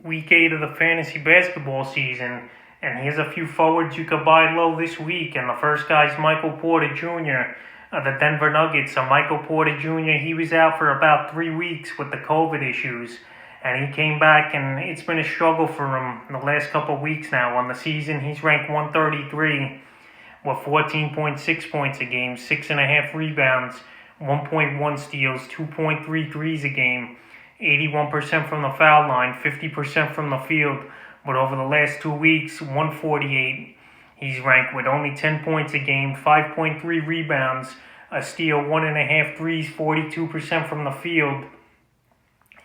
week 8 of the fantasy basketball season, and here's a few forwards you could buy low this week. And the first guy's Michael Porter Jr. of the Denver Nuggets. So Michael Porter Jr., he was out for about 3 weeks with the COVID issues, and he came back, and it's been a struggle for him in the last couple of weeks now. On the season, he's ranked 133 with 14.6 points a game, 6.5 rebounds, 1.1 steals, 2.3 threes a game, 81% from the foul line, 50% from the field. But over the last 2 weeks, 148, he's ranked with only 10 points a game, 5.3 rebounds, a steal, 1.5 threes, 42% from the field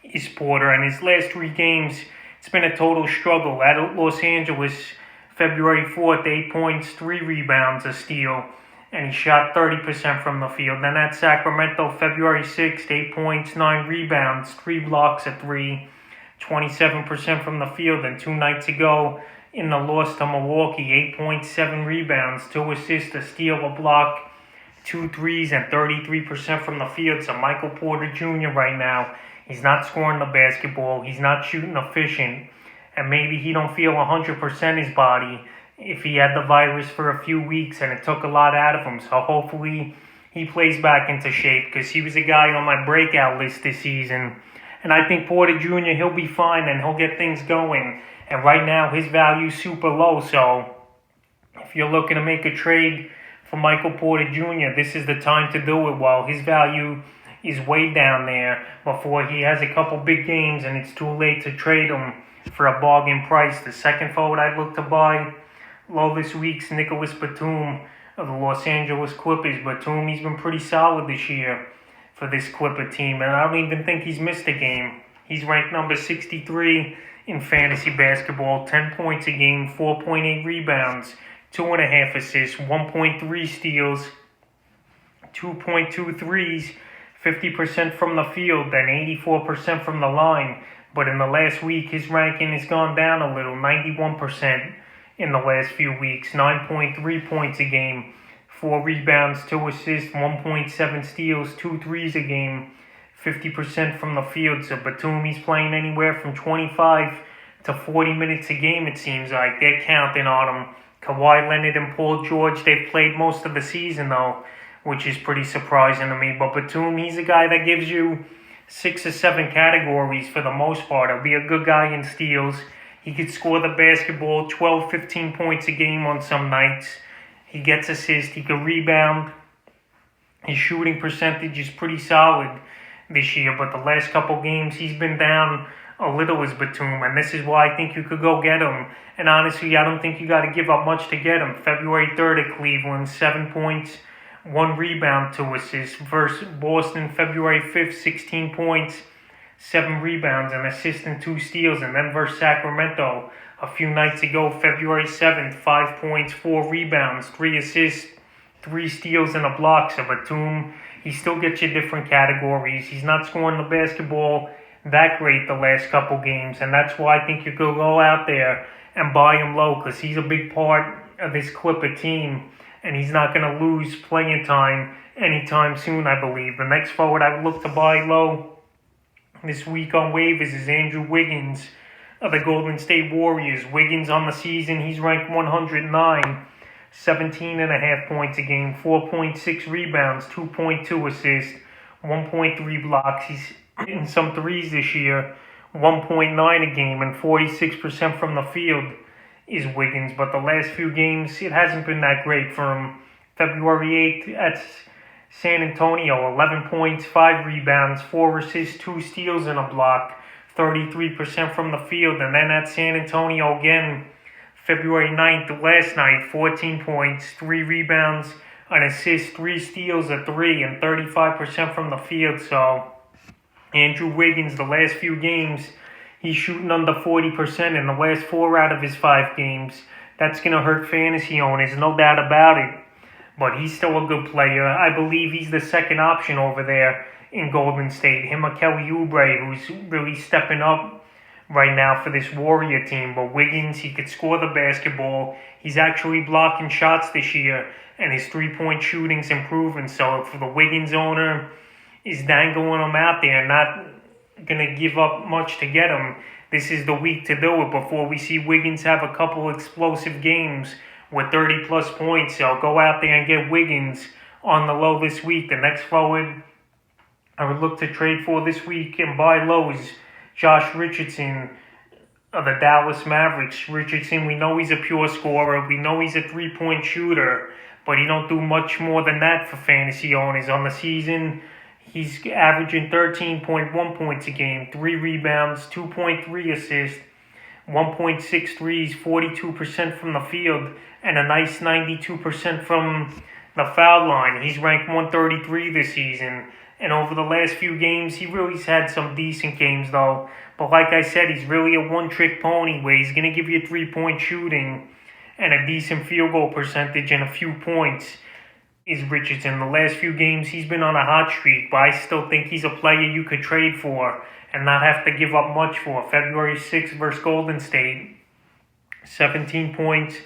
is Porter. And his last 3 games, it's been a total struggle. At Los Angeles, February 4th, 8 points, 3 rebounds, a steal, and he shot 30% from the field. Then at Sacramento, February 6th, 8 points, 9 rebounds, 3 blocks, a 3, 27% from the field. And 2 nights ago, in the loss to Milwaukee, 8 points, 7 rebounds, 2 assists, a steal, a block, 2 threes, and 33% from the field. So Michael Porter Jr. right now, he's not scoring the basketball, he's not shooting efficient, and maybe he don't feel 100% his body if he had the virus for a few weeks and it took a lot out of him. So hopefully he plays back into shape, because he was a guy on my breakout list this season. And I think Porter Jr., he'll be fine and he'll get things going. And right now his value's super low. So if you're looking to make a trade for Michael Porter Jr., this is the time to do it while his value is way down there, before he has a couple big games and it's too late to trade him for a bargain price. The second forward I'd look to buy low this week's Nicholas Batum of the Los Angeles Clippers. Batum, he's been pretty solid this year for this Clipper team, and I don't even think he's missed a game. He's ranked number 63 in fantasy basketball, 10 points a game, 4.8 rebounds, 2.5 assists, 1.3 steals, 2.2 threes, 50% from the field, and 84% from the line. But in the last week, his ranking has gone down a little, 91% in the last few weeks, 9.3 points a game, 4 rebounds, 2 assists, 1.7 steals, 2 threes a game, 50% from the field. So Batum, he's playing anywhere from 25 to 40 minutes a game, it seems like. They're counting on him. Kawhi Leonard and Paul George, they've played most of the season, though, which is pretty surprising to me. But Batum, he's a guy that gives you 6 or 7 categories for the most part. He'll be a good guy in steals. He could score the basketball, 12, 15 points a game on some nights. He gets assists. He can rebound. His shooting percentage is pretty solid this year, but the last couple games he's been down a little as Batum, and this is why I think you could go get him. And honestly, I don't think you got to give up much to get him. February 3rd at Cleveland, 7 points, 1 rebound, 2 assists. Versus Boston, February 5th, 16 points, 7 rebounds, an assist, and 2 steals. And then versus Sacramento a few nights ago, February 7th, 5 points, 4 rebounds, 3 assists, 3 steals, and a block. So Batum, he still gets you different categories. He's not scoring the basketball that great the last couple games, and that's why I think you could go out there and buy him low, because he's a big part of this Clipper team, and he's not going to lose playing time anytime soon, I believe. The next forward I would look to buy low this week on waivers is Andrew Wiggins of the Golden State Warriors. Wiggins on the season, he's ranked 109, 17.5 points a game, 4.6 rebounds, 2.2 assists, 1.3 blocks. He's hitting some threes this year, 1.9 a game, and 46% from the field is Wiggins. But the last few games, it hasn't been that great for him. February 8th at San Antonio, 11 points, 5 rebounds, 4 assists, 2 steals, and a block, 33% from the field. And then at San Antonio again, February 9th, last night, 14 points, 3 rebounds, an assist, 3 steals, a 3, and 35% from the field. So Andrew Wiggins, the last few games, he's shooting under 40% in the last 4 out of his 5 games. That's going to hurt fantasy owners, no doubt about it. But he's still a good player. I believe he's the second option over there in Golden State. Him or Kelly Oubre, who's really stepping up right now for this Warrior team. But Wiggins, he could score the basketball. He's actually blocking shots this year, and his 3-point shooting's improving. So for the Wiggins owner is dangling him out there, going to give up much to get him, this is the week to do it before we see Wiggins have a couple explosive games with 30-plus points. So go out there and get Wiggins on the low this week. The next forward I would look to trade for this week and buy low is Josh Richardson of the Dallas Mavericks. Richardson, we know he's a pure scorer. We know he's a three-point shooter, but he don't do much more than that for fantasy owners. On the season, he's averaging 13.1 points a game, 3 rebounds, 2.3 assists, 1.6 threes, 42% from the field, and a nice 92% from the foul line. He's ranked 133 this season. And over the last few games, he really's had some decent games, though. But like I said, he's really a one-trick pony where he's going to give you 3-point shooting and a decent field goal percentage and a few points. Is Richardson. The last few games, he's been on a hot streak, but I still think he's a player you could trade for and not have to give up much for. February 6th versus Golden State, 17 points,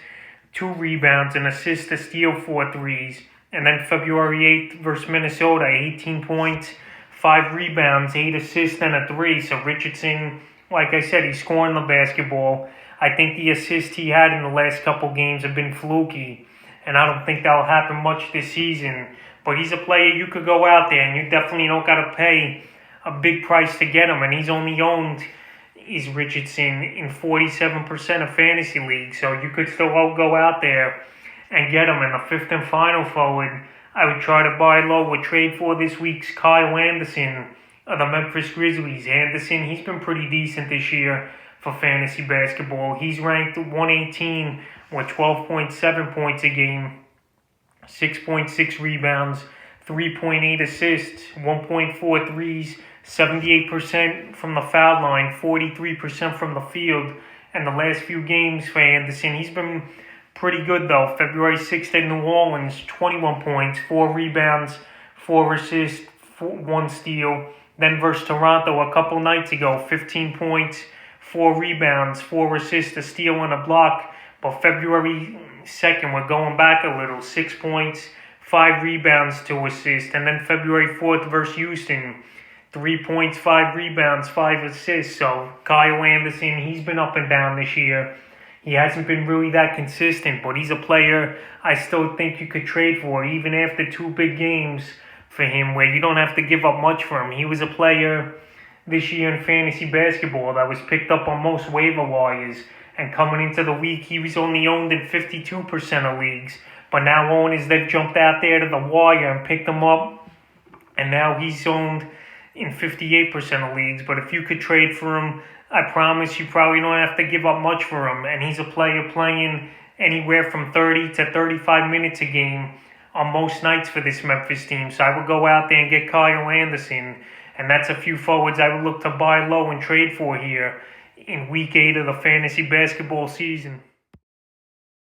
2 rebounds, an assist, a steal, 4 threes. And then February 8th versus Minnesota, 18 points, 5 rebounds, 8 assists, and a 3. So Richardson, like I said, he's scoring the basketball. I think the assists he had in the last couple games have been fluky, and I don't think that'll happen much this season. But he's a player you could go out there, and you definitely don't got to pay a big price to get him. And he's only owned, is Richardson, in 47% of fantasy leagues. So you could still go out there and get him. In the fifth and final forward, I would try to buy low or trade for this week's Kyle Anderson of the Memphis Grizzlies. Anderson, he's been pretty decent this year for fantasy basketball. He's ranked 118 with 12.7 points a game, 6.6 rebounds, 3.8 assists, 1.4 threes, 78% from the foul line, 43% from the field. And the last few games for Anderson, he's been pretty good, though. February 6th in New Orleans, 21 points, 4 rebounds, 4 assists, 1 steal. Then versus Toronto a couple nights ago, 15 points, 4 rebounds, 4 assists, a steal, and a block. But February 2nd, we're going back a little, 6 points, 5 rebounds, 2 assists. And then February 4th versus Houston, 3 points, 5 rebounds, 5 assists. So Kyle Anderson, he's been up and down this year. He hasn't been really that consistent, but he's a player I still think you could trade for, even after 2 big games for him where you don't have to give up much for him. He was a player this year in fantasy basketball that was picked up on most waiver wires, and coming into the week, he was only owned in 52% of leagues. But now owners, they've jumped out there to the wire and picked him up, and now he's owned in 58% of leagues. But if you could trade for him, I promise you probably don't have to give up much for him. And he's a player playing anywhere from 30 to 35 minutes a game on most nights for this Memphis team. So I would go out there and get Kyle Anderson. And that's a few forwards I would look to buy low and trade for here in Week 8 of the fantasy basketball season.